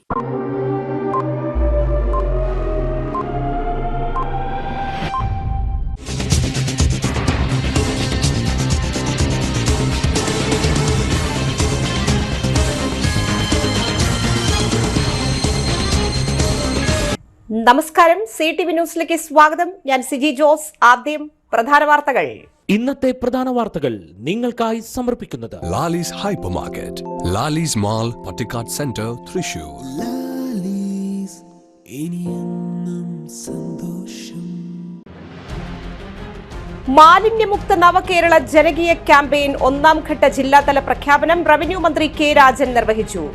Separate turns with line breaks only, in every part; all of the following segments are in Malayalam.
നമസ്കാരം, CTV ന്യൂസിലേക്ക് സ്വാഗതം. ഞാൻ സിജി ജോസ്. ആദ്യം പ്രധാന വാർത്തകൾ.
ഇന്നത്തെ പ്രധാന വാർത്തകൾ നിങ്ങൾക്കായി സമർപ്പിക്കുന്നത്
Lalees hyper market, Lalees mall, Pattikkad centre, Thrissur.
മാലിന്യമുക്ത നവകേരള ജനകീയ ക്യാമ്പയിൻ ഒന്നാം ഘട്ട ജില്ലാതല പ്രഖ്യാപനം റവന്യൂ മന്ത്രി കെ രാജൻ നിർവഹിച്ചു.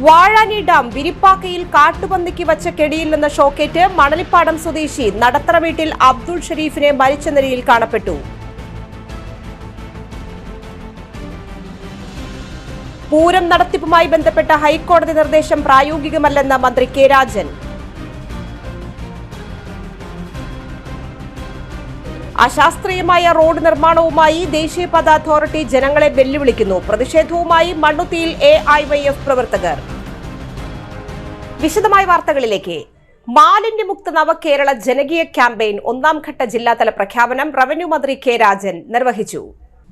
വാഴാനി ഡാം വിരിപ്പാക്കയിൽ കാട്ടുപന്നിക്ക് വച്ച കെണിയിൽ നിന്ന് ഷോക്കേറ്റ് മണലിപ്പാടം സ്വദേശി നടത്തറ വീട്ടിൽ അബ്ദുൾ ഷരീഫിനെ മരിച്ച നിലയിൽ കാണപ്പെട്ടു. പൂരം നടത്തിപ്പുമായി ബന്ധപ്പെട്ട ഹൈക്കോടതി നിർദ്ദേശം പ്രായോഗികമല്ലെന്ന് മന്ത്രി കെ രാജൻ. അശാസ്ത്രീയമായ റോഡ് നിർമ്മാണവുമായി ദേശീയപാത അതോറിറ്റി ജനങ്ങളെ വെല്ലുവിളിക്കുന്നു. പ്രതിഷേധവുമായി മണ്ണുത്തിയിൽ AIYF പ്രവർത്തകർ. വിശദമായ വാർത്തകളിലേക്ക്. മാലിന്യമുക്ത നവകേരള ജനകീയ ക്യാമ്പയിൻ ഒന്നാം ഘട്ട ജില്ലാതല പ്രഖ്യാപനം റവന്യൂ മന്ത്രി കെ രാജൻ നിർവഹിച്ചു.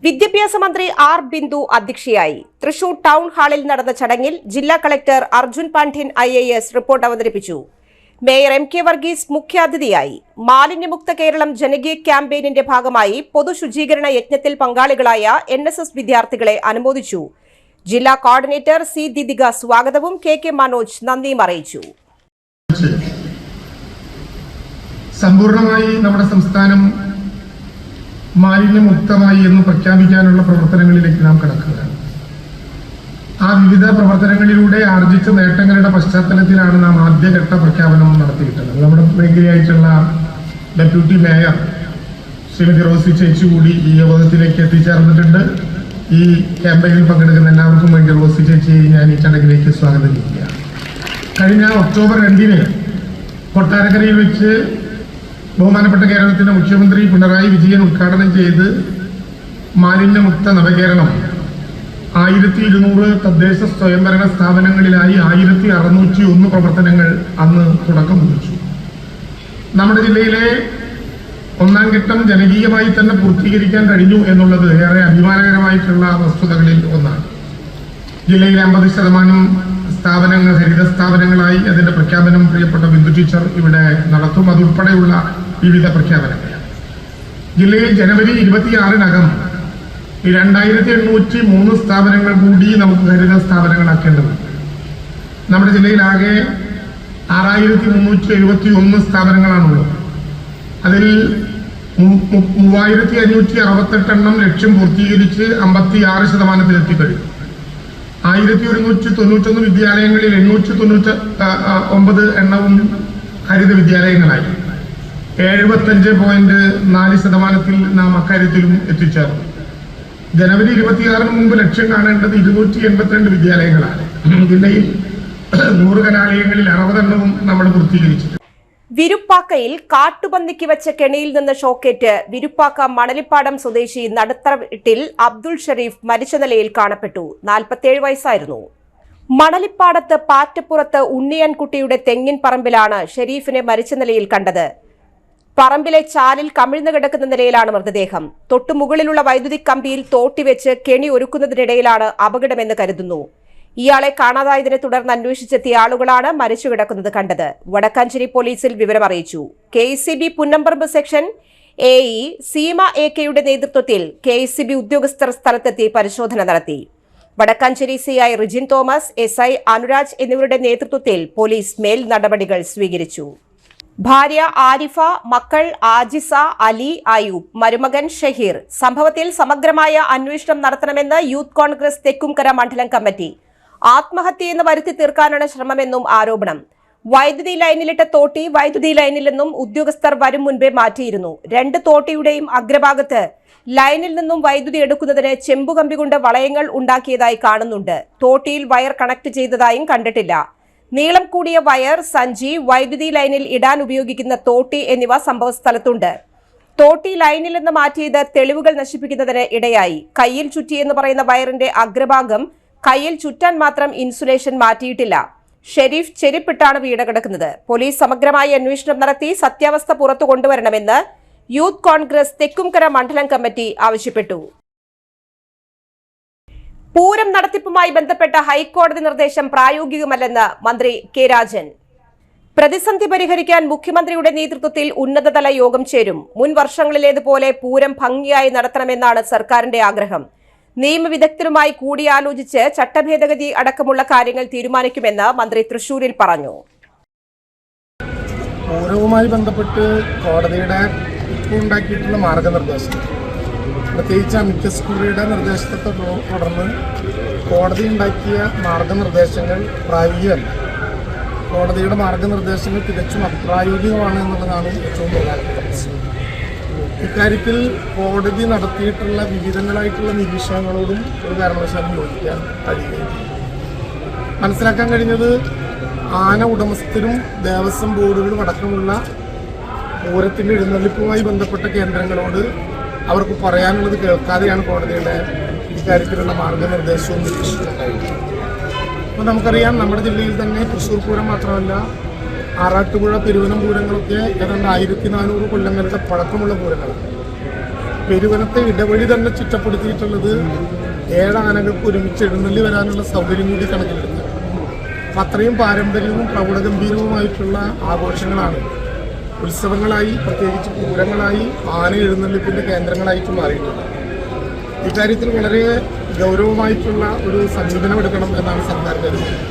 വിദ്യാഭ്യാസ മന്ത്രി R ബിന്ദു അധ്യക്ഷയായി. തൃശൂർ ടൗൺ ഹാളിൽ നടന്ന ചടങ്ങിൽ ജില്ലാ collector Arjun Pandian IAS report അവതരിപ്പിച്ചു. മേയർ MK വർഗീസ് മുഖ്യാതിഥിയായി. മാലിന്യമുക്ത കേരളം ജനകീയ ക്യാമ്പയിനിന്റെ ഭാഗമായി പൊതുശുചീകരണ യജ്ഞത്തിൽ പങ്കാളികളായ NSS വിദ്യാർത്ഥികളെ അനുമോദിച്ചു. ജില്ലാ കോർഡിനേറ്റർ C ദിദിക സ്വാഗതവും KK മനോജ് നന്ദിയും അറിയിച്ചു.
സമ്പൂർണമായി നമ്മുടെ സംസ്ഥാനം മാലിന്യമുക്തമായി എന്ന് പ്രഖ്യാപിക്കാനുള്ള പ്രവർത്തനങ്ങളിലേക്ക് നാം കടക്കുകയാണ്. ആ വിവിധ പ്രവർത്തനങ്ങളിലൂടെ ആർജിച്ച നേട്ടങ്ങളുടെ പശ്ചാത്തലത്തിലാണ് നാം ആദ്യഘട്ട പ്രഖ്യാപനം നടത്തിയിട്ടുള്ളത്. നമ്മുടെ മേഖലയായിട്ടുള്ള ഡെപ്യൂട്ടി മേയർ ശ്രീമതി റോസി ചേച്ചി കൂടി ഈ യോഗത്തിലേക്ക് എത്തിച്ചേർന്നിട്ടുണ്ട്. ഈ ക്യാമ്പയിനിൽ പങ്കെടുക്കുന്ന എല്ലാവർക്കും വേണ്ടി റോസി ചേച്ചി ഞാൻ ഈ ചടങ്ങിലേക്ക് സ്വാഗതം ചെയ്യുകയാണ്. കഴിഞ്ഞ ഒക്ടോബർ 2 കൊട്ടാരക്കരയിൽ വെച്ച് ബഹുമാനപ്പെട്ട കേരളത്തിന്റെ മുഖ്യമന്ത്രി പിണറായി വിജയൻ ഉദ്ഘാടനം ചെയ്ത് മാലിന്യമുക്ത നവകേരളം 1200 തദ്ദേശ സ്വയംഭരണ സ്ഥാപനങ്ങളിലായി 1601 പ്രവർത്തനങ്ങൾ അന്ന് തുടക്കം കുറിച്ചു. നമ്മുടെ ജില്ലയിലെ ഒന്നാം ഘട്ടം ജനകീയമായി തന്നെ പൂർത്തീകരിക്കാൻ കഴിഞ്ഞു എന്നുള്ളത് ഏറെ അഭിമാനകരമായിട്ടുള്ള വസ്തുതകളിൽ ഒന്നാണ്. ജില്ലയിലെ 50% സ്ഥാപനങ്ങൾ ഹരിത സ്ഥാപനങ്ങളായി. അതിന്റെ പ്രഖ്യാപനം പ്രിയപ്പെട്ട ബിന്ദു ടീച്ചർ ഇവിടെ നടത്തും. അതുൾപ്പെടെയുള്ള വിവിധ പ്രഖ്യാപനങ്ങൾ. ജില്ലയിൽ ജനുവരി 26-നകം 2803 സ്ഥാപനങ്ങൾ കൂടി നമുക്ക് ഹരിത സ്ഥാപനങ്ങളാക്കേണ്ടതുണ്ട്. നമ്മുടെ ജില്ലയിലാകെ 6371 സ്ഥാപനങ്ങളാണുള്ളത്. അതിൽ 3568 എണ്ണം ലക്ഷ്യം പൂർത്തീകരിച്ച് 56% എത്തിക്കഴിഞ്ഞു. 1191 വിദ്യാലയങ്ങളിൽ 899 എണ്ണവും ഹരിത വിദ്യാലയങ്ങളായി. 75.4% നാം അക്കാര്യത്തിലും എത്തിച്ചേർന്നു. ജനുവരി 26 മുമ്പ് ലക്ഷ്യം കാണേണ്ടത് 282 വിദ്യാലയങ്ങളാണ്. ജില്ലയിൽ 100 കലാലയങ്ങളിൽ 60 എണ്ണവും നമ്മൾ പൂർത്തീകരിച്ചു.
വിരുപ്പാക്കയിൽ കാട്ടുപന്നിക്ക് വെച്ച കെണിയിൽ നിന്ന് ഷോക്കേറ്റ് വിരുപ്പാക്ക മണലിപ്പാടം സ്വദേശി നടത്തറ വീട്ടിൽ അബ്ദുൾ ഷരീഫ് മരിച്ച നിലയിൽ കാണപ്പെട്ടു. 47 വയസ്സായിരുന്നു. മണലിപ്പാടത്ത് പാറ്റപ്പുറത്ത് ഉണ്ണിയാൻകുട്ടിയുടെ തെങ്ങിൻ പറമ്പിലാണ് ഷരീഫിനെ മരിച്ച നിലയിൽ കണ്ടത്. പറമ്പിലെ ചാലിൽ കമിഴ്ന്നു കിടക്കുന്ന നിലയിലാണ് മൃതദേഹം. തൊട്ടുമുകളിലുള്ള വൈദ്യുതി കമ്പിയിൽ തോട്ടിവെച്ച് കെണി ഒരുക്കുന്നതിനിടയിലാണ് അപകടമെന്ന് കരുതുന്നു. ഇയാളെ കാണാതായതിനെ തുടർന്ന് അന്വേഷിച്ചെത്തിയ ആളുകളാണ് മരിച്ചു കിടക്കുന്നത് കണ്ടത്. വടക്കാഞ്ചേരി പോലീസിൽ വിവരമറിയിച്ചു. KCB Punnamparambu section AE Seema AK-യുടെ നേതൃത്വത്തിൽ KCB ഉദ്യോഗസ്ഥർ സ്ഥലത്തെത്തി പരിശോധന നടത്തി. വടക്കാഞ്ചേരി CI റിജിൻ തോമസ്, SI അനുരാജ് എന്നിവരുടെ നേതൃത്വത്തിൽ പോലീസ് മേൽ നടപടികൾ സ്വീകരിച്ചു. ഭാര്യ ആരിഫ, മക്കൾ ആജിസ, അലി, അയൂബ്, മരുമകൻ ഷഹീർ. സംഭവത്തിൽ സമഗ്രമായ അന്വേഷണം നടത്തണമെന്ന് യൂത്ത് കോൺഗ്രസ് തെക്കുംകര മണ്ഡലം കമ്മിറ്റി. ആത്മഹത്യയെന്ന് വരുത്തി തീർക്കാനാണ് ശ്രമമെന്നും ആരോപണം. വൈദ്യുതി ലൈനിലിട്ട തോട്ടി വൈദ്യുതി ലൈനിൽ നിന്നും ഉദ്യോഗസ്ഥർ വരും മുൻപേ മാറ്റിയിരുന്നു. 2 തോട്ടിയുടെയും അഗ്രഭാഗത്ത് ലൈനിൽ നിന്നും വൈദ്യുതി എടുക്കുന്നതിന് ചെമ്പുകമ്പി കൊണ്ട് വളയങ്ങൾ ഉണ്ടാക്കിയതായി കാണുന്നുണ്ട്. തോട്ടിയിൽ വയർ കണക്ട് ചെയ്തതായും കണ്ടിട്ടില്ല. നീളം കൂടിയ വയർ, സഞ്ചി, വൈദ്യുതി ലൈനിൽ ഇടാൻ ഉപയോഗിക്കുന്ന തോട്ടി എന്നിവ സംഭവസ്ഥലത്തുണ്ട്. തോട്ടി ലൈനിൽ നിന്ന് മാറ്റിയത് തെളിവുകൾ നശിപ്പിക്കുന്നതിന് ഇടയായി. കയ്യിൽ ചുറ്റിയെന്ന് പറയുന്ന വയറിന്റെ അഗ്രഭാഗം കയ്യിൽ ചുറ്റാൻ മാത്രം ഇൻസുലേഷൻ മാറ്റിയിട്ടില്ല. ഷെരീഫ് ചെരുപ്പിട്ടാണ് വീട് കിടക്കുന്നത്. പോലീസ് സമഗ്രമായ അന്വേഷണം നടത്തി സത്യാവസ്ഥ പുറത്തു കൊണ്ടുവരണമെന്ന് യൂത്ത് കോൺഗ്രസ് തെക്കുംകര മണ്ഡലം കമ്മിറ്റി ആവശ്യപ്പെട്ടു. പൂരം നടത്തിപ്പുമായി ബന്ധപ്പെട്ട ഹൈക്കോടതി നിർദ്ദേശം പ്രായോഗികമല്ലെന്ന് മന്ത്രി കെ രാജൻ. പ്രതിസന്ധി പരിഹരിക്കാൻ മുഖ്യമന്ത്രിയുടെ നേതൃത്വത്തിൽ ഉന്നതതല യോഗം ചേരും. മുൻ വർഷങ്ങളിലേതുപോലെ പൂരം ഭംഗിയായി നടത്തണമെന്നാണ് സർക്കാരിന്റെ ആഗ്രഹം. നിയമവിദഗ്ധരുമായി കൂടിയാലോചിച്ച് ചട്ടഭേദഗതി അടക്കമുള്ള കാര്യങ്ങൾ തീരുമാനിക്കുമെന്ന് മന്ത്രി തൃശൂരിൽ പറഞ്ഞു.
പൂരവുമായി ബന്ധപ്പെട്ട് കോടതിയുടെ ഉണ്ടാക്കിയിട്ടുള്ള മാർഗനിർദ്ദേശം, പ്രത്യേകിച്ച് അമിക്കസ് ക്യൂറിയുടെ നിർദ്ദേശത്തെ തുടർന്ന് കോടതി ഉണ്ടാക്കിയ മാർഗനിർദ്ദേശങ്ങൾ പ്രായോഗികമല്ല. കോടതിയുടെ മാർഗനിർദ്ദേശങ്ങൾ തികച്ചും അപ്രായോഗികമാണ് എന്നുള്ളതാണ് ഏറ്റവും പ്രധാനപ്പെട്ട പ്രശ്നം. ഇക്കാര്യത്തിൽ കോടതി നടത്തിയിട്ടുള്ള വിവിധങ്ങളായിട്ടുള്ള നിരീക്ഷണങ്ങളോടും ഒരു കാരണവശാലും യോജിക്കാൻ കഴിയുകയില്ല. മനസ്സിലാക്കാൻ കഴിഞ്ഞത് ആന ഉടമസ്ഥരും ദേവസ്വം ബോർഡുകളും അടക്കമുള്ള പൂരത്തിൻ്റെ എഴുന്നള്ളിപ്പുമായി ബന്ധപ്പെട്ട കേന്ദ്രങ്ങളോട് അവർക്ക് പറയാനുള്ളത് കേൾക്കാതെയാണ് കോടതിയുടെ ഇക്കാര്യത്തിലുള്ള മാർഗനിർദ്ദേശവും നിരീക്ഷിച്ചിട്ടുണ്ടായിരുന്നത്. അപ്പോൾ നമുക്കറിയാം, നമ്മുടെ ജില്ലയിൽ തന്നെ തൃശ്ശൂർ പൂരം മാത്രമല്ല, ആറാട്ടുപുഴ, പെരുവനം പൂരങ്ങളൊക്കെ ഏതാണ്ട് 1400 കൊല്ലങ്ങളുടെ പഴക്കമുള്ള പൂരങ്ങളാണ്. പെരുവനത്തെ ഇടവഴി തന്നെ ചുറ്റപ്പെടുത്തിയിട്ടുള്ളത് 7 ആനകൾക്ക് ഒരുമിച്ച് എഴുന്നള്ളി വരാനുള്ള സൗകര്യം കൂടി കണക്കിലെടുത്ത്. അപ്പം അത്രയും പാരമ്പര്യവും പ്രൗഢഗംഭീരവുമായിട്ടുള്ള ആഘോഷങ്ങളാണ് ഉത്സവങ്ങളായി, പ്രത്യേകിച്ച് പൂരങ്ങളായി, ആന എഴുന്നള്ളിപ്പിൻ്റെ കേന്ദ്രങ്ങളായിട്ട് മാറിയിട്ടുണ്ട്. ഇക്കാര്യത്തിൽ വളരെ ഗൗരവമായിട്ടുള്ള ഒരു സമീപനം എടുക്കണം എന്നാണ് സർക്കാരിൻ്റെ തീരുമാനം.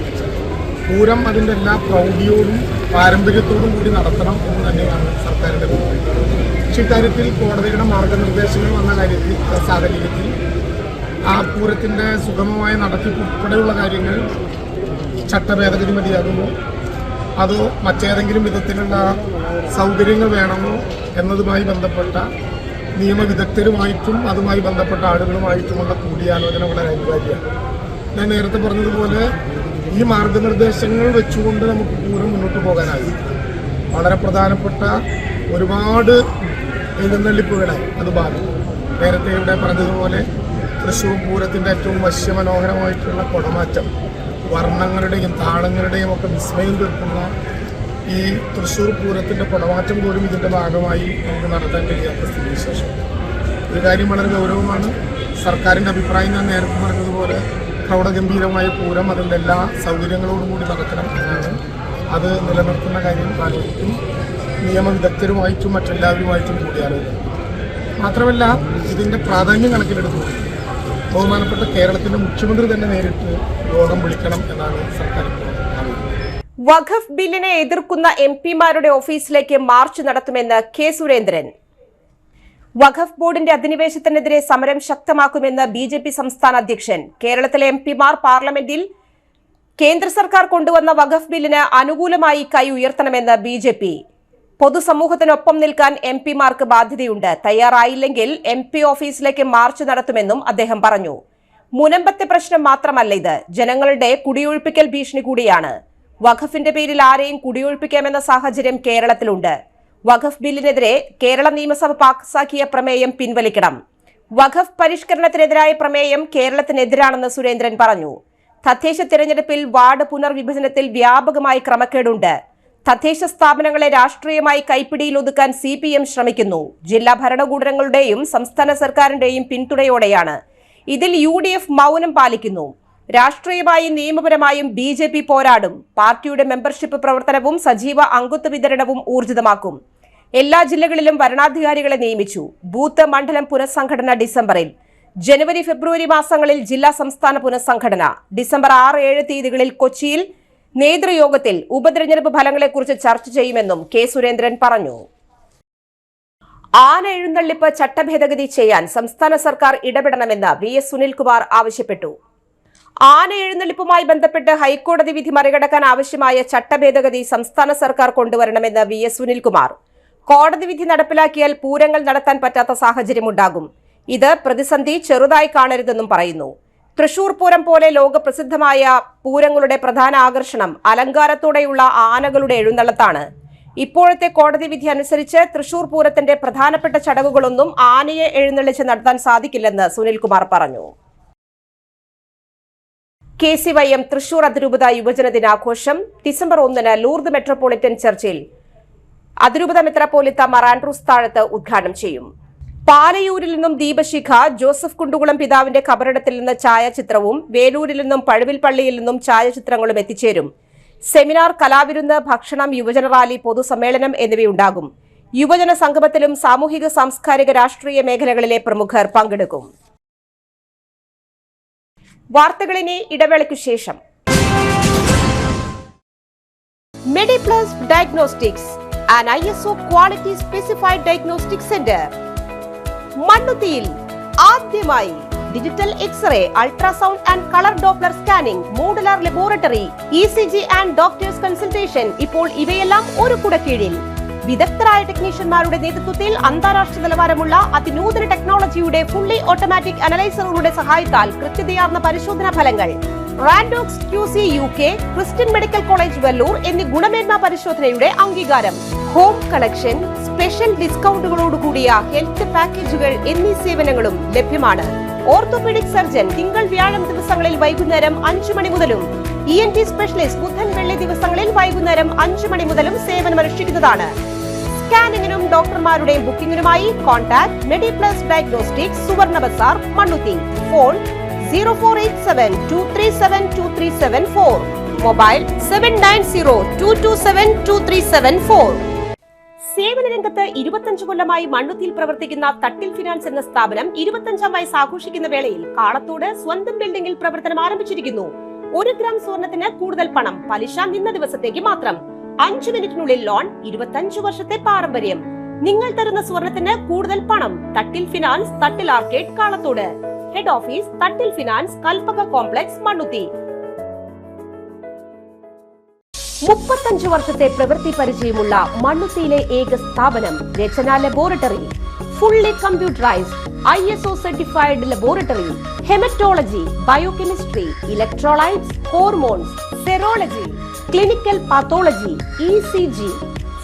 പൂരം അതിൻ്റെ എല്ലാ പ്രൗഢിയോടും പാരമ്പര്യത്തോടും കൂടി നടത്തണം എന്ന് തന്നെയാണ് സർക്കാരിൻ്റെ തീരുമാനം. പക്ഷേ ഇക്കാര്യത്തിൽ കോടതിയുടെ മാർഗനിർദ്ദേശങ്ങൾ വന്ന സാഹചര്യത്തിൽ ആ പൂരത്തിൻ്റെ സുഗമമായ നടത്തിപ്പ് ഉൾപ്പെടെയുള്ള കാര്യങ്ങൾ ചട്ടഭേദഗതി മതിയാകുമോ അതോ മറ്റേതെങ്കിലും വിധത്തിലുള്ള സൗകര്യങ്ങൾ വേണമോ എന്നതുമായി ബന്ധപ്പെട്ട നിയമവിദഗ്ധരുമായിട്ടും അതുമായി ബന്ധപ്പെട്ട ആളുകളുമായിട്ടുമുള്ള കൂടിയാലോചന വളരെ അനിവാര്യമാണ്. ഞാൻ നേരത്തെ പറഞ്ഞതുപോലെ ഈ മാർഗനിർദ്ദേശങ്ങൾ വെച്ചുകൊണ്ട് നമുക്ക് പൂരം മുന്നോട്ട് പോകാനായി. വളരെ പ്രധാനപ്പെട്ട ഒരുപാട് എഴുന്നള്ളിപ്പുകളെ അത് ബാധിക്കും. നേരത്തെ ഇവിടെ പറഞ്ഞതുപോലെ തൃശ്ശൂർ പൂരത്തിൻ്റെ ഏറ്റവും വശ്യമനോഹരമായിട്ടുള്ള കുടമാറ്റം, വർണ്ണങ്ങളുടെയും താളങ്ങളുടെയും ഒക്കെ വിസ്മയം തീർക്കുന്ന ഈ തൃശ്ശൂർ പൂരത്തിൻ്റെ കുടമാറ്റം പോലും ഇതിൻ്റെ ഭാഗമായി നമുക്ക് നടത്താൻ കഴിയാത്ത സ്ഥിതിവിശേഷം. ഒരു കാര്യം വളരെ ഗൗരവമാണ്. സർക്കാരിൻ്റെ അഭിപ്രായം ഞാൻ നേരത്തെ പറഞ്ഞതുപോലെ പ്രൗഢഗംഭീരമായ പൂരം അതിൻ്റെ എല്ലാ സൗകര്യങ്ങളോടും കൂടി നടക്കണം എന്നാണ്. അത് നിലനിർത്തുന്ന കാര്യം ആലോചിക്കും. നിയമവിദഗ്ധരുമായിട്ടും മറ്റെല്ലാവരുമായിട്ടും കൂടിയാലോചിക്കും. മാത്രമല്ല, ഇതിൻ്റെ പ്രാധാന്യം കണക്കിലെടുത്തു ബഹുമാനപ്പെട്ട കേരളത്തിൻ്റെ മുഖ്യമന്ത്രി തന്നെ നേരിട്ട് യോഗം വിളിക്കണം എന്നാണ് സർക്കാർ ആലോചിക്കുന്നത്.
വഖഫ് ബില്ലിനെ എതിർക്കുന്ന എംപിമാരുടെ ഓഫീസിലേക്ക് മാർച്ച് നടത്തുമെന്ന് കെ സുരേന്ദ്രൻ. വഖഫ് ബോർഡിന്റെ അധിനിവേശത്തിനെതിരെ സമരം ശക്തമാക്കുമെന്ന് ബിജെപി സംസ്ഥാന അധ്യക്ഷൻ. കേരളത്തിലെ എംപിമാർ പാർലമെന്റിൽ കേന്ദ്ര സർക്കാർ കൊണ്ടുവന്ന വഖഫ് ബില്ലിന് അനുകൂലമായി കൈ ഉയർത്തണമെന്ന് ബിജെപി. പൊതുസമൂഹത്തിനൊപ്പം നിൽക്കാൻ എംപിമാർക്ക് ബാധ്യതയുണ്ട്. തയ്യാറായില്ലെങ്കിൽ എംപി ഓഫീസിലേക്ക് മാർച്ച് നടത്തുമെന്നും അദ്ദേഹം പറഞ്ഞു. മുനമ്പത്തെ പ്രശ്നം മാത്രമല്ല ഇത്, ജനങ്ങളുടെ കുടിയൊഴിപ്പിക്കൽ ഭീഷണി കൂടിയാണ്. വഖഫിന്റെ പേരിൽ ആരെയും കുടിയൊഴിപ്പിക്കാമെന്ന സാഹചര്യം കേരളത്തിലുണ്ട്. വഖഫ് ബില്ലിനെതിരെ കേരള നിയമസഭ പാസാക്കിയ പ്രമേയം പിൻവലിക്കണം. വഖഫ് പരിഷ്കരണത്തിനെതിരായ പ്രമേയം കേരളത്തിനെതിരാണെന്ന് സുരേന്ദ്രൻ പറഞ്ഞു. തദ്ദേശ തിരഞ്ഞെടുപ്പിൽ വാർഡ് പുനർവിഭജനത്തിൽ വ്യാപകമായി ക്രമക്കേടുണ്ട്. തദ്ദേശ സ്ഥാപനങ്ങളെ രാഷ്ട്രീയമായി കൈപ്പിടിയിൽ ഒതുക്കാൻ CPM ശ്രമിക്കുന്നു. ജില്ലാ ഭരണകൂടങ്ങളുടെയും സംസ്ഥാന സർക്കാരിന്റെയും പിന്തുണയോടെയാണ്. ഇതിൽ UDF മൗനം പാലിക്കുന്നു. രാഷ്ട്രീയമായും നിയമപരമായും BJP പോരാടും. പാർട്ടിയുടെ മെമ്പർഷിപ്പ് പ്രവർത്തനവും സജീവ അംഗത്വ വിതരണവും ഊർജിതമാക്കും. എല്ലാ ജില്ലകളിലും വരണാധികാരികളെ നിയമിച്ചു. ബൂത്ത് മണ്ഡലം പുനഃസംഘടന ഡിസംബറിൽ. ജനുവരി ഫെബ്രുവരി മാസങ്ങളിൽ ജില്ലാ സംസ്ഥാന പുനഃസംഘടന. ഡിസംബർ 6-7 തീയതികളിൽ കൊച്ചിയിൽ നേതൃയോഗത്തിൽ ഉപതെരഞ്ഞെടുപ്പ് ഫലങ്ങളെക്കുറിച്ച് ചർച്ച ചെയ്യുമെന്നും കെ സുരേന്ദ്രൻ പറഞ്ഞു. ആന എഴുന്നള്ളിപ്പ് ചട്ടഭേദഗതി ചെയ്യാൻ സംസ്ഥാന സർക്കാർ ഇടപെടണമെന്ന് VS സുനിൽകുമാർ ആവശ്യപ്പെട്ടു. ആന എഴുന്നള്ളിപ്പുമായി ബന്ധപ്പെട്ട് ഹൈക്കോടതി വിധി മറികടക്കാൻ ആവശ്യമായ ചട്ടഭേദഗതി സംസ്ഥാന സർക്കാർ കൊണ്ടുവരണമെന്ന് VS സുനിൽകുമാർ. കോടതി വിധി നടപ്പിലാക്കിയാൽ പൂരങ്ങൾ നടത്താൻ പറ്റാത്ത സാഹചര്യമുണ്ടാകും. ഇത് പ്രതിസന്ധി ചെറുതായി കാണരുതെന്നും പറയുന്നു. തൃശൂർ പൂരം പോലെ ലോകപ്രസിദ്ധമായ പൂരങ്ങളുടെ പ്രധാന ആകർഷണം അലങ്കാരത്തോടെയുള്ള ആനകളുടെ എഴുന്നള്ളത്താണ്. ഇപ്പോഴത്തെ കോടതി വിധി അനുസരിച്ച് തൃശൂർ പൂരത്തിന്റെ പ്രധാനപ്പെട്ട ചടങ്ങുകളൊന്നും ആനയെ എഴുന്നള്ളിച്ച് നടത്താൻ സാധിക്കില്ലെന്ന് സുനിൽകുമാർ പറഞ്ഞു. KCYM തൃശൂർ അതിരൂപത യുവജന ദിനാഘോഷം ഡിസംബർ 1 ലൂർദ് മെട്രോപൊളിറ്റൻ ചർച്ചിൽ അതിരൂപത മെത്രാപ്പോലിത്ത മാർ ആൻഡ്രൂസ് താഴത്ത് ഉദ്ഘാടനം ചെയ്യും. പാലയൂരിൽ നിന്നും ദീപശിഖ, ജോസഫ് കുണ്ടുകുളം പിതാവിന്റെ ഖബറിടത്തിൽ നിന്ന് ഛായാചിത്രവും വേലൂരിൽ നിന്നും പഴുവിൽ പള്ളിയിൽ നിന്നും ഛായാചിത്രങ്ങളും എത്തിച്ചേരും. സെമിനാർ, കലാവിരുന്ന്, ഭക്ഷണം, യുവജന റാലി, പൊതുസമ്മേളനം എന്നിവയുണ്ടാകും. യുവജന സംഗമത്തിലും സാമൂഹിക, സാംസ്കാരിക, രാഷ്ട്രീയ മേഖലകളിലെ പ്രമുഖർ പങ്കെടുക്കും. വാർത്തകളിനി ഇടവേളയ്ക്കു ശേഷം. Mediplus diagnostics, an ISO quality specified diagnostic center. മണ്ണുത്തിയിൽ ആദ്യമായി digital x-ray, ultrasound and colour Doppler scanning, modular laboratory, ECG and doctors consultation. ഇപ്പോൾ ഇവയെല്ലാം ഒരു കുടക്കീഴിൽ. വിദഗ്ധരായ ടെക്നീഷ്യന്മാരുടെ നേതൃത്വത്തിൽ അന്താരാഷ്ട്ര നിലവാരമുള്ള അതിനൂതന ടെക്നോളജിയുടെ ഫുള്ളി ഓട്ടോമാറ്റിക് അനലൈസറുകളുടെ സഹായത്താൽ കൃത്യതയാർന്ന പരിശോധനാ ഫലങ്ങൾ. റാൻഡോക്സ് QC UK, Christian medical college Vellore എന്നീ ഗുണമേന്മ പരിശോധനയുടെ അംഗീകാരം. ഹോം കളക്ഷൻ, സ്പെഷ്യൽ ഡിസ്കൗണ്ടുകളോടുകൂടിയ ഹെൽത്ത് പാക്കേജുകൾ എന്നീ സേവനങ്ങളും ലഭ്യമാണ്. ഓർത്തോപീഡിക് സർജൻ തിങ്കൾ, വ്യാഴം ദിവസങ്ങളിൽ വൈകുന്നേരം 5 മണി മുതലും ENT സ്പെഷ്യലിസ്റ്റ് ബുധൻ, വെള്ളി ദിവസങ്ങളിൽ വൈകുന്നേരം 5 മണി മുതലും സേവനമനുഷ്ഠിക്കുന്നതാണ്. സ്കാനിങ്ങിനും ഡോക്ടർമാരുടെയും ബുക്കിംഗിനുമായി കോൺടാക്ട് മെഡിപ്ലസ് ഡയഗ്നോസ്റ്റിക്സ്, സുവർണ ബസാർ, മണ്ണുത്തി. Phone 0487237237 mobile 7902272374. സേവന രംഗത്ത് 25 കൊല്ലമായി മണ്ണുത്തിയിൽ പ്രവർത്തിക്കുന്ന തട്ടിൽ ഫിനാൻസ് എന്ന സ്ഥാപനം 25ാം വയസ്സ് ആഘോഷിക്കുന്ന വേളയിൽ കാളത്തോട് സ്വന്തം ബിൽഡിംഗിൽ പ്രവർത്തനം ആരംഭിച്ചിരിക്കുന്നു. 1 ഗ്രാം സ്വർണത്തിന് കൂടുതൽ പണം, പലിശ നിന്ന ദിവസത്തേക്ക് മാത്രം. 5 മിനിറ്റിനുള്ളിൽ ലോൺ, 25 വർഷത്തെ പാരമ്പര്യം. നിങ്ങൾ തരുന്ന സ്വർണത്തിന് കൂടുതൽ പണം. Thattil finance, Thattil arcade, Kalathode. Head office Thattil finance, Kalpaka complex, Mannuthy. 35 വർഷത്തെ പ്രവൃത്തി പരിചയമുള്ള മണ്ണുത്തിയിലെ ഏക സ്ഥാപനം Rachana laboratory. Fully computerised ISO certified laboratory. Haematology, biochemistry, electrolytes, hormones, serology, clinical pathology, ECG.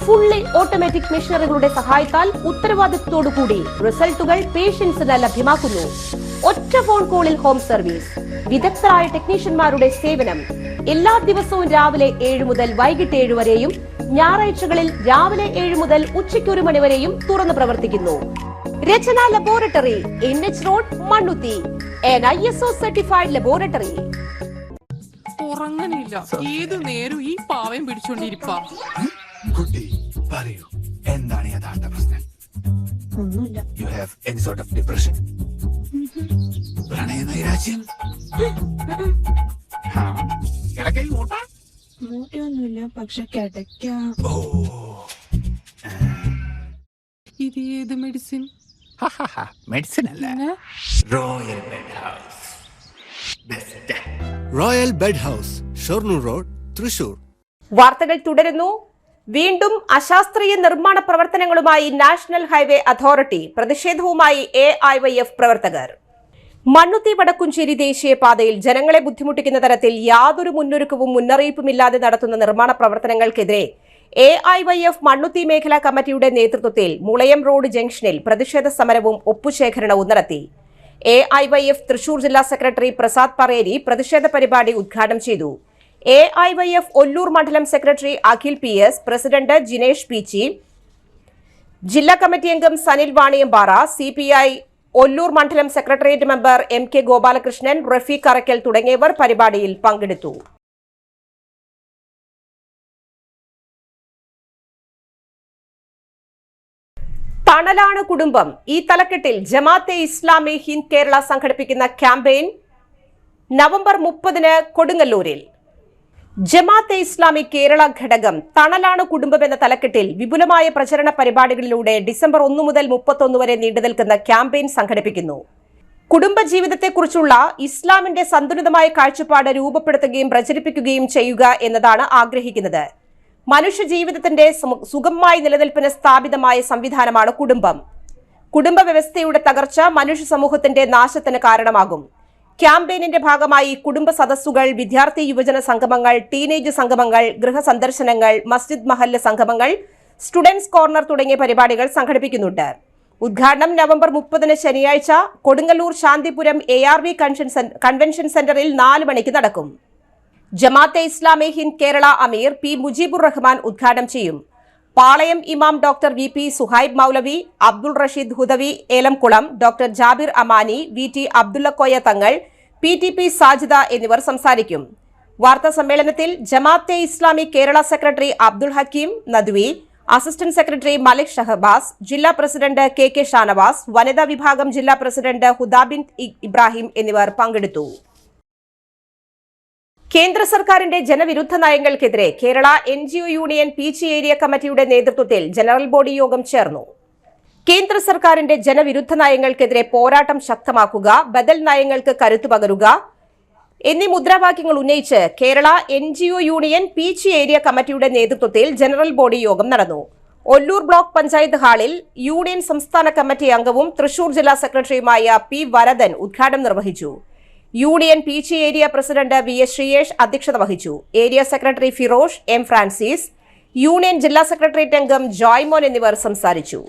Fully automatic മെഷീനറികളുടെ സഹായത്താൽ ഉത്തരവാദിത്വത്തോടുകൂടി റിസൾട്ടുകൾ പേഷ്യൻസിന് ലഭ്യമാക്കുന്നു. ഒറ്റ ഫോൺ കോളിൽ ഹോം സർവീസ്. വിദഗ്ധരായ ടെക്നീഷ്യന്മാരുടെ സേവനം. എല്ലാ ദിവസവും രാവിലെ 7 മുതൽ വൈകിട്ട് 7 വരെയും ഞായറാഴ്ചകളിൽ രാവിലെ 7 മുതൽ ഉച്ചയ്ക്ക് 1 മണി വരെയും തുറന്നു പ്രവർത്തിക്കുന്നു. Rachana laboratory, NH road, Mannuthy. an ISO certified laboratory.
ഉറങ്ങണില്ല, ഏത് നേരം ഈ പാവയും പിടിച്ചോണ്ടിരിപ്പാ.
കുട്ടി പറയൂ, എന്താണ് യഥാർത്ഥ പ്രശ്നം?
ഒന്നുമില്ല.
You have any sort of depression? പ്രണയ നൈരാശ്യം? കിടക്കയിൽ മൂട്ടാ?
മൂട്ടയൊന്നുമില്ല, പക്ഷെ കിടക്കാം.
ഓ,
ഇത് ഏത് മെഡിസിൻ?
മെഡിസിൻ അല്ല, royal bed house. Best royal bed house, Shoranur road, Thrissur.
വാർത്തകൾ തുടരുന്നു. വീണ്ടും അശാസ്ത്രീയ നിർമ്മാണ പ്രവർത്തനങ്ങളുമായി നാഷണൽ ഹൈവേ അതോറിറ്റി. പ്രതിഷേധവുമായി AIYF പ്രവർത്തകർ. മണ്ണുത്തി വടക്കുംചേരി ദേശീയപാതയിൽ ജനങ്ങളെ ബുദ്ധിമുട്ടിക്കുന്ന തരത്തിൽ യാതൊരു മുന്നൊരുക്കവും മുന്നറിയിപ്പുമില്ലാതെ നടത്തുന്ന നിർമ്മാണ പ്രവർത്തനങ്ങൾക്കെതിരെ AIYF മണ്ണുത്തി മേഖലാ കമ്മിറ്റിയുടെ നേതൃത്വത്തിൽ മുളയം റോഡ് ജംഗ്ഷനിൽ പ്രതിഷേധ സമരവും ഒപ്പുശേഖരണവും നടത്തി. AIYF തൃശൂർ ജില്ലാ സെക്രട്ടറി പ്രസാദ് പറേരി പ്രതിഷേധ പരിപാടി ഉദ്ഘാടനം ചെയ്തു. AIYF ഒല്ലൂർ മണ്ഡലം secretary Akhil PS, president Jinesh Peechi, ജില്ലാ കമ്മിറ്റി അംഗം സനിൽ വാണിയമ്പാറ, CPI ഒല്ലൂർ മണ്ഡലം secretariat member MK Gopalakrishnan, Rafeeq Arakkal തുടങ്ങിയവർ പരിപാടിയിൽ പങ്കെടുത്തു. തണലാണ് കുടുംബം. ഈ തലക്കെട്ടിൽ ജമാഅത്തെ ഇസ്ലാമി ഹിന്ദ് കേരള സംഘടിപ്പിക്കുന്ന ക്യാമ്പയിൻ നവംബർ 30 കൊടുങ്ങല്ലൂരിൽ. ജമാഅത്തെ ഇസ്ലാമി കേരള ഘടകം തണലാണ് കുടുംബം എന്ന തലക്കെട്ടിൽ വിപുലമായ പ്രചരണ പരിപാടികളിലൂടെ ഡിസംബർ 1 മുതൽ 31 വരെ നീണ്ടുനിൽക്കുന്ന ക്യാമ്പയിൻ സംഘടിപ്പിക്കുന്നു. കുടുംബജീവിതത്തെക്കുറിച്ചുള്ള ഇസ്ലാമിന്റെ സന്തുലിതമായ കാഴ്ചപ്പാട് രൂപപ്പെടുത്തുകയും പ്രചരിപ്പിക്കുകയും ചെയ്യുക എന്നതാണ് ആഗ്രഹിക്കുന്നത്. മനുഷ്യജീവിതത്തിന്റെ സുഗമമായ നിലനിൽപ്പിന് സ്ഥാപിതമായ സംവിധാനമാണ് കുടുംബം. കുടുംബ വ്യവസ്ഥയുടെ തകർച്ച മനുഷ്യ സമൂഹത്തിന്റെ നാശത്തിന് കാരണമാകും. ക്യാമ്പയിനിന്റെ ഭാഗമായി കുടുംബ സദസ്സുകൾ, വിദ്യാർത്ഥി യുവജന സംഗമങ്ങൾ, ടീനേജ് സംഗമങ്ങൾ, ഗൃഹസന്ദർശനങ്ങൾ, മസ്ജിദ് മഹല്ല് സംഗമങ്ങൾ, സ്റ്റുഡൻസ് കോർണർ തുടങ്ങിയ പരിപാടികൾ സംഘടിപ്പിക്കുന്നുണ്ട്. ഉദ്ഘാടനം നവംബർ 30 ശനിയാഴ്ച കൊടുങ്ങല്ലൂർ ശാന്തിപുരം ARV കൺവെൻഷൻ സെന്ററിൽ 4 മണിക്ക് നടക്കും. ജമാഅത്തെ ഇസ്ലാമി ഹിന്ദ് കേരള അമീർ P. മുജീബുർ റഹ്മാൻ ഉദ്ഘാടനം ചെയ്യും. പാളയം ഇമാം doctor VP Suhaib Maulavi, Abdul Rasheed Hudavi Elamkulam, doctor Jabir Amani, VT Abdullakoya Thangal, PTP Sajida എന്നിവർ സംസാരിക്കും. വാർത്താ സമ്മേളനത്തിൽ Jamaat-e Islami Kerala secretary Abdul Hakeem Nadvi, assistant secretary Malik Shahabas, ജില്ലാ പ്രസിഡന്റ് KK ഷാനവാസ്, വനിതാ വിഭാഗം ജില്ലാ പ്രസിഡന്റ് ഹുദാബിൻ ഇബ്രാഹിം എന്നിവർ പങ്കെടുത്തു. കേന്ദ്ര സർക്കാരിന്റെ ജനവിരുദ്ധ നയങ്ങൾക്കെതിരെ Kerala NGO union Peechi area കമ്മിറ്റിയുടെ നേതൃത്വത്തിൽ ജനറൽ ബോഡി യോഗം ചേർന്നു. കേന്ദ്ര സർക്കാരിന്റെ ജനവിരുദ്ധ നയങ്ങൾക്കെതിരെ പോരാട്ടം ശക്തമാക്കുക, ബദൽ നയങ്ങൾക്ക് കരുത്തു പകരുക എന്നീ മുദ്രാവാക്യങ്ങൾ ഉന്നയിച്ച് Kerala NGO union Peechi area കമ്മിറ്റിയുടെ നേതൃത്വത്തിൽ ജനറൽ ബോഡി യോഗം നടന്നു. ഒല്ലൂർ ബ്ലോക്ക് പഞ്ചായത്ത് ഹാളിൽ യൂണിയൻ സംസ്ഥാന കമ്മിറ്റി അംഗവും തൃശൂർ ജില്ലാ സെക്രട്ടറിയുമായ P. വരദൻ ഉദ്ഘാടനം നിർവഹിച്ചു. Union Peechi area president VS Sreeyesh അധ്യക്ഷത വഹിച്ചു. Area secretary Firosh M. Francis, union ജില്ലാ സെക്രട്ടേറിയറ്റ് അംഗം ജോയ്മോൻ എന്നിവർ സംസാരിച്ചു.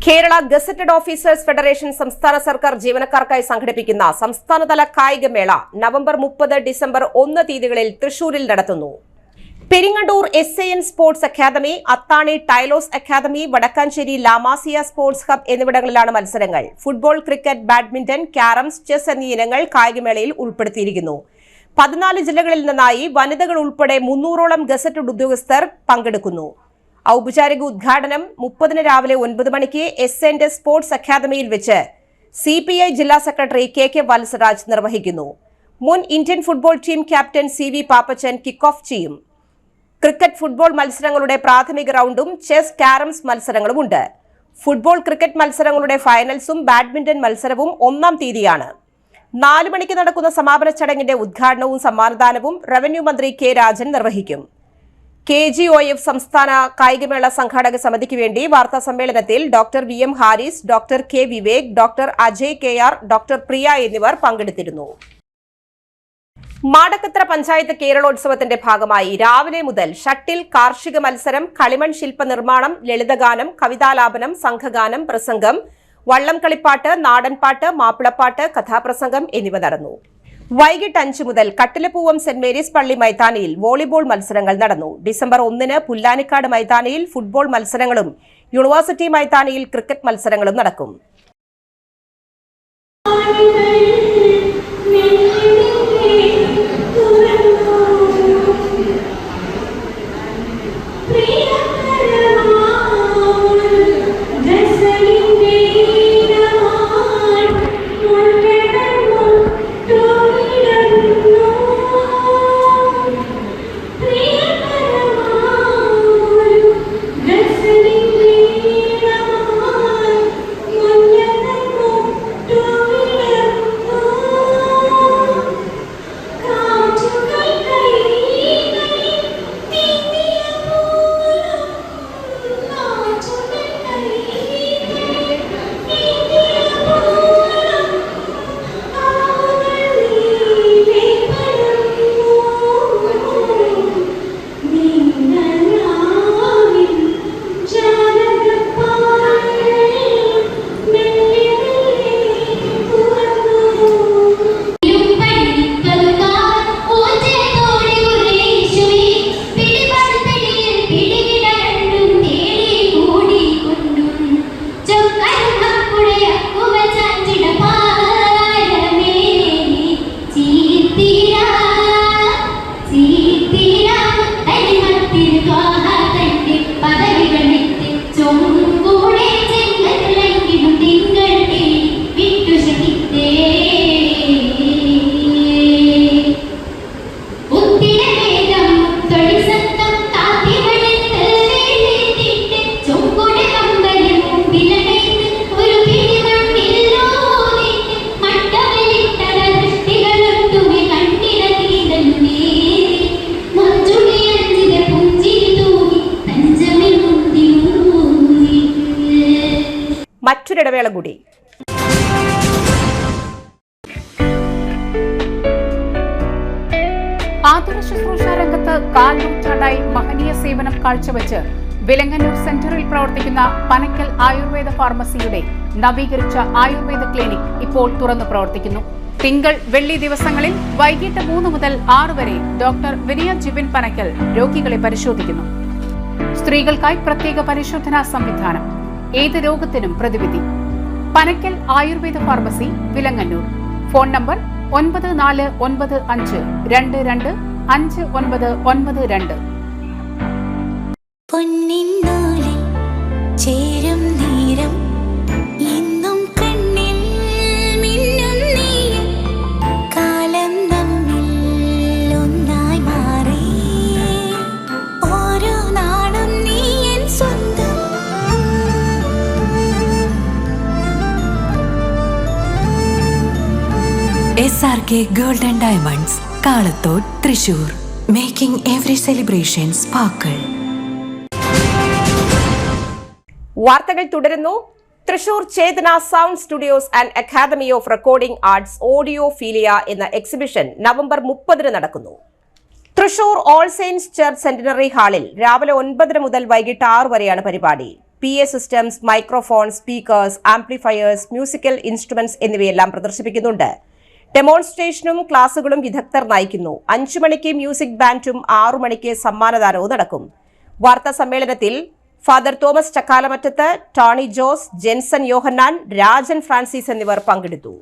കേരള ഗസറ്റഡ് ഓഫീസേഴ്സ് ഫെഡറേഷൻ സംസ്ഥാന സർക്കാർ ജീവനക്കാർക്കായി സംഘടിപ്പിക്കുന്ന സംസ്ഥാനതല കായികമേള നവംബർ 30, ഡിസംബർ 1 തീയതികളിൽ തൃശൂരിൽ നടത്തുന്നു. Peringandoor SAN sports academy, Athani Tylos academy, Wadakkanchery La Masia sports hub എന്നിവിടങ്ങളിലാണ് മത്സരങ്ങൾ. Football, cricket, badminton, carroms, chess എന്നീ ഇനങ്ങൾ കായികമേളയിൽ ഉൾപ്പെടുത്തിയിരിക്കുന്നു. 14 ജില്ലകളിൽ നിന്നായി വനിതകൾ ഉൾപ്പെടെ 300ഓളം ഗസറ്റഡ് ഉദ്യോഗസ്ഥർ പങ്കെടുക്കുന്നു. ഔപചാരിക ഉദ്ഘാടനം 30 രാവിലെ 9 മണിക്ക് SN സ്പോർട്സ് അക്കാദമിയിൽ വെച്ച് CPI ജില്ലാ സെക്രട്ടറി KK വത്സരാജ് നിർവഹിക്കുന്നു. മുൻ Indian football team captain CV Pappachan kick off ചെയ്യും. ക്രിക്കറ്റ്, ഫുട്ബോൾ മത്സരങ്ങളുടെ പ്രാഥമിക റൗണ്ടും ചെസ്, ക്യാരംസ് മത്സരങ്ങളുമുണ്ട്. ഫുട്ബോൾ, ക്രിക്കറ്റ് മത്സരങ്ങളുടെ ഫൈനൽസും ബാഡ്മിന്റൺ മത്സരവും 1-ാം തീയതിയാണ്. 4 മണിക്ക് നടക്കുന്ന സമാപന ചടങ്ങിന്റെ ഉദ്ഘാടനവും സമ്മാനദാനവും റവന്യൂ മന്ത്രി K. രാജൻ നിർവഹിക്കും. KGOF സംസ്ഥാന കായികമേള സംഘാടക സമിതിക്ക് വേണ്ടി വാർത്താ സമ്മേളനത്തിൽ doctor VM Haris, doctor K. Vivek, doctor Ajay KR, doctor Priya എന്നിവർ പങ്കെടുത്തിരുന്നു. മാടക്കത്ര പഞ്ചായത്ത് കേരളോത്സവത്തിന്റെ ഭാഗമായി രാവിലെ മുതൽ ഷട്ടിൽ, കാർഷിക മത്സരം, കളിമൺ ശില്പ നിർമ്മാണം, ലളിതഗാനം, കവിതാലാപനം, സംഘഗാനം, പ്രസംഗം, വള്ളം കളിപ്പാട്ട്, നാടൻപാട്ട്, മാപ്പിളപ്പാട്ട്, കഥാപ്രസംഗം എന്നിവ നടന്നു. വൈകിട്ട് 5 മുതൽ കട്ടിലപ്പൂവം സെന്റ് മേരീസ് പള്ളി മൈതാനിയിൽ വോളിബോൾ മത്സരങ്ങൾ നടന്നു. ഡിസംബർ 1 പുല്ലാനിക്കാട് മൈതാനിയിൽ ഫുട്ബോൾ മത്സരങ്ങളും യൂണിവേഴ്സിറ്റി മൈതാനിയിൽ ക്രിക്കറ്റ് മത്സരങ്ങളും നടക്കും. മറ്റൊരിടവേള കൂടി.
ആതുര ശുശ്രൂഷ രംഗത്ത് കാൽ നൂറ്റാണ്ടായി മഹനീയ സേവനം കാഴ്ചവെച്ച് വിലങ്ങന്നൂർ സെന്ററിൽ പ്രവർത്തിക്കുന്ന പനക്കൽ ആയുർവേദ ഫാർമസിയുടെ നവീകരിച്ച ആയുർവേദ ക്ലിനിക് ഇപ്പോൾ തുറന്നു പ്രവർത്തിക്കുന്നു. തിങ്കൾ വെള്ളി ദിവസങ്ങളിൽ വൈകിട്ട് 3 മുതൽ 6 വരെ ഡോക്ടർ വിനയ ജിബിൻ പനക്കൽ രോഗികളെ പരിശോധിക്കുന്നു. സ്ത്രീകൾക്കായി പ്രത്യേക പരിശോധനാ സംവിധാനം, ഏത് രോഗത്തിനും പ്രതിവിധി. Panakkal Ayurveda pharmacy, Vilangannur. Phone number 9495225992.
പൊന്നിന്നൂലിൽ ചേരും നേരം എന്നും കണ്ണിൽ മിന്നും നീയും കാലം നമ്മിൽ ഒന്നായി മാറി ഓരോ നാടും നീ എൻ സ്വന്തം.
SRK Gold and Diamonds, Kalathode, Thrissur. Making every celebration sparkle.
വാർത്തകൾ തുടരുന്നു. Thrissur Chetana sound studios and academy of recording arts audiophilia എന്ന എക്സിബിഷൻ നവംബർ 30 നടക്കുന്നു. Thrissur All Saints Church centenary ഹാളിൽ രാവിലെ 9 മുതൽ വൈകിട്ട് 6 വരെയാണ് പരിപാടി. PA systems, microphone, speakers, amplifiers, musical instruments എന്നിവയെല്ലാം പ്രദർശിപ്പിക്കുന്നുണ്ട്. ഡെമോൺസ്ട്രേഷനും ക്ലാസുകളും വിദഗ്ധർ നയിക്കുന്നു. 5 മണിക്ക് മ്യൂസിക് ബാൻഡും 6 മണിക്ക് സമ്മാനദാനവും നടക്കും. വാർത്താ സമ്മേളനത്തിൽ father Thomas Chakkalamattath, Tony Jose, Jenson Yohannan, Rajan Francis എന്നിവർ പങ്കെടുത്തു.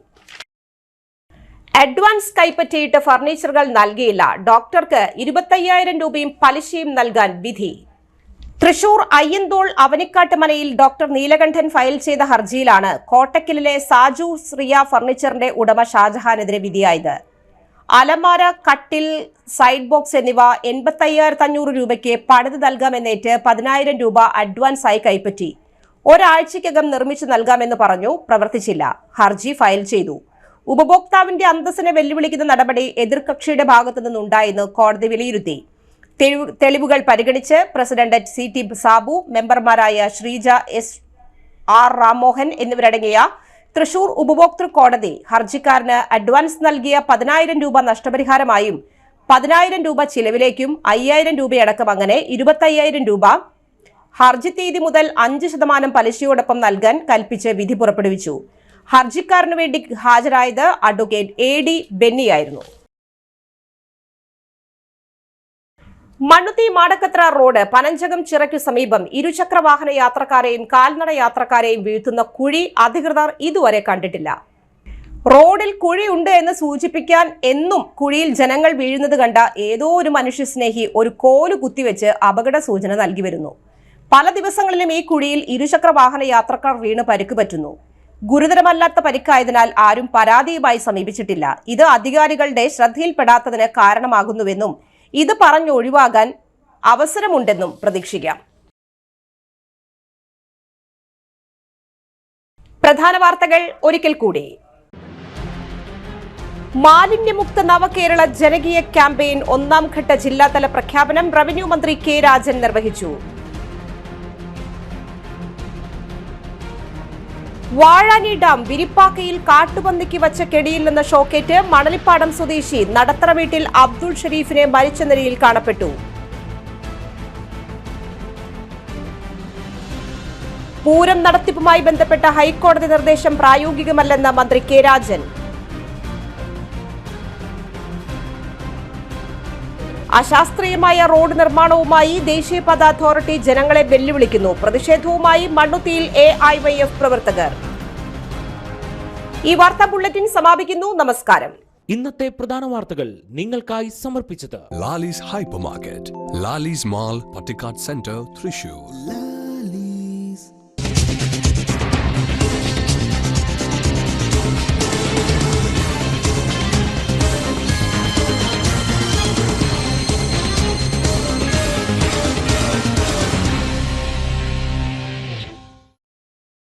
അഡ്വാൻസ് കൈപ്പറ്റിയിട്ട് ഫർണിച്ചറുകൾ നൽകിയില്ല, ഡോക്ടർക്ക് 25,000 രൂപയും പലിശയും നൽകാൻ വിധി. തൃശൂർ അയ്യന്തോൾ അവനിക്കാട്ട് മനയിൽ ഡോക്ടർ നീലകണ്ഠൻ ഫയൽ ചെയ്ത ഹർജിയിലാണ് കോട്ടക്കലിലെ സാജു ശ്രിയ ഫർണിച്ചറിന്റെ ഉടമ ഷാജഹാനെതിരെ വിധിയായത്. അലമാര, കട്ടിൽ, സൈഡ് ബോക്സ് എന്നിവ 85,500 രൂപയ്ക്ക് പണിത് നൽകാമെന്നേറ്റ് 10,000 രൂപ അഡ്വാൻസായി കൈപ്പറ്റി. ഒരാഴ്ചയ്ക്കകം നിർമ്മിച്ചു നൽകാമെന്ന് പറഞ്ഞു, പ്രവർത്തിച്ചില്ല. ഹർജി ഫയൽ ചെയ്തു. ഉപഭോക്താവിന്റെ അന്തസ്സിനെ വെല്ലുവിളിക്കുന്ന നടപടി എതിർകക്ഷിയുടെ ഭാഗത്തു നിന്നുണ്ടായെന്ന് കോടതി വിലയിരുത്തി. തെളിവുകൾ പരിഗണിച്ച് പ്രസിഡന്റ് CT സാബു, മെമ്പർമാരായ ശ്രീജ SR രാമോഹൻ എന്നിവരടങ്ങിയ തൃശൂർ ഉപഭോക്തൃ കോടതി ഹർജിക്കാരന് അഡ്വാൻസ് നൽകിയ 10,000 രൂപ നഷ്ടപരിഹാരമായും 10,000 രൂപ ചിലവിലേക്കും 5,000 രൂപയടക്കം അങ്ങനെ 25,000 രൂപ ഹർജി തീയതി മുതൽ 5% പലിശയോടൊപ്പം നൽകാൻ കൽപ്പിച്ച് വിധി പുറപ്പെടുവിച്ചു. ഹർജിക്കാരനു വേണ്ടി ഹാജരായത് അഡ്വക്കേറ്റ് AD ബെന്നിയായിരുന്നു. മണ്ണുത്തി മാടക്കത്ര റോഡ് പനഞ്ചകം ചിറയ്ക്കു സമീപം ഇരുചക്ര വാഹന യാത്രക്കാരെയും കാൽനട യാത്രക്കാരെയും വീഴ്ത്തുന്ന കുഴി അധികൃതർ ഇതുവരെ കണ്ടിട്ടില്ല. റോഡിൽ കുഴിയുണ്ട് എന്ന് സൂചിപ്പിക്കാൻ എന്നും കുഴിയിൽ ജനങ്ങൾ വീഴുന്നത് കണ്ട ഏതോ ഒരു മനുഷ്യസ്നേഹി ഒരു കോല് കുത്തിവെച്ച് അപകട സൂചന നൽകി വരുന്നു. പല ദിവസങ്ങളിലും ഈ കുഴിയിൽ ഇരുചക്ര വാഹന യാത്രക്കാർ വീണ് പരിക്ക് പറ്റുന്നു. ഗുരുതരമല്ലാത്ത പരിക്കായതിനാൽ ആരും പരാതിയുമായി സമീപിച്ചിട്ടില്ല. ഇത് അധികാരികളുടെ ശ്രദ്ധയിൽപ്പെടാത്തതിന് കാരണമാകുന്നുവെന്നും ഇത് പറഞ്ഞൊഴിവാകാൻ അവസരമുണ്ടെന്നും പ്രതീക്ഷിക്കാം. പ്രധാന വാർത്തകൾ ഒരിക്കൽ കൂടി. മാലിന്യമുക്ത നവകേരള ജനകീയ ക്യാമ്പയിൻ 1ാം ഘട്ട ജില്ലാതല പ്രഖ്യാപനം റവന്യൂ മന്ത്രി K രാജൻ നിർവഹിച്ചു. വാഴാനി ഡാം വിരിപ്പാക്കയിൽ കാട്ടുപന്നിക്ക് വച്ച കെണിയിൽ നിന്ന് ഷോക്കേറ്റ് മണലിപ്പാടം സ്വദേശി നടത്തറ വീട്ടിൽ അബ്ദുൾ ഷരീഫിനെ മരിച്ച നിലയിൽ കാണപ്പെട്ടു. പൂരം നടത്തിപ്പുമായി ബന്ധപ്പെട്ട ഹൈക്കോടതി നിർദ്ദേശം പ്രായോഗികമല്ലെന്ന് മന്ത്രി K രാജൻ. അശാസ്ത്രീയമായ റോഡ് നിർമ്മാണവുമായി ദേശീയപാത അതോറിറ്റി ജനങ്ങളെ വെല്ലുവിളിക്കുന്നു. പ്രതിഷേധവുമായി മണ്ണുത്തിയിൽ AIYF പ്രവർത്തകർ. ഈ വാർത്താ ബുള്ളറ്റിൻ സമാപിക്കുന്നു. നമസ്കാരം.
ഇന്നത്തെ പ്രധാന വാർത്തകൾ നിങ്ങൾക്കായി സമർപ്പിച്ചത്
Lali's Hypermarket, Lali's Mall, Patikat Center, Thrissur.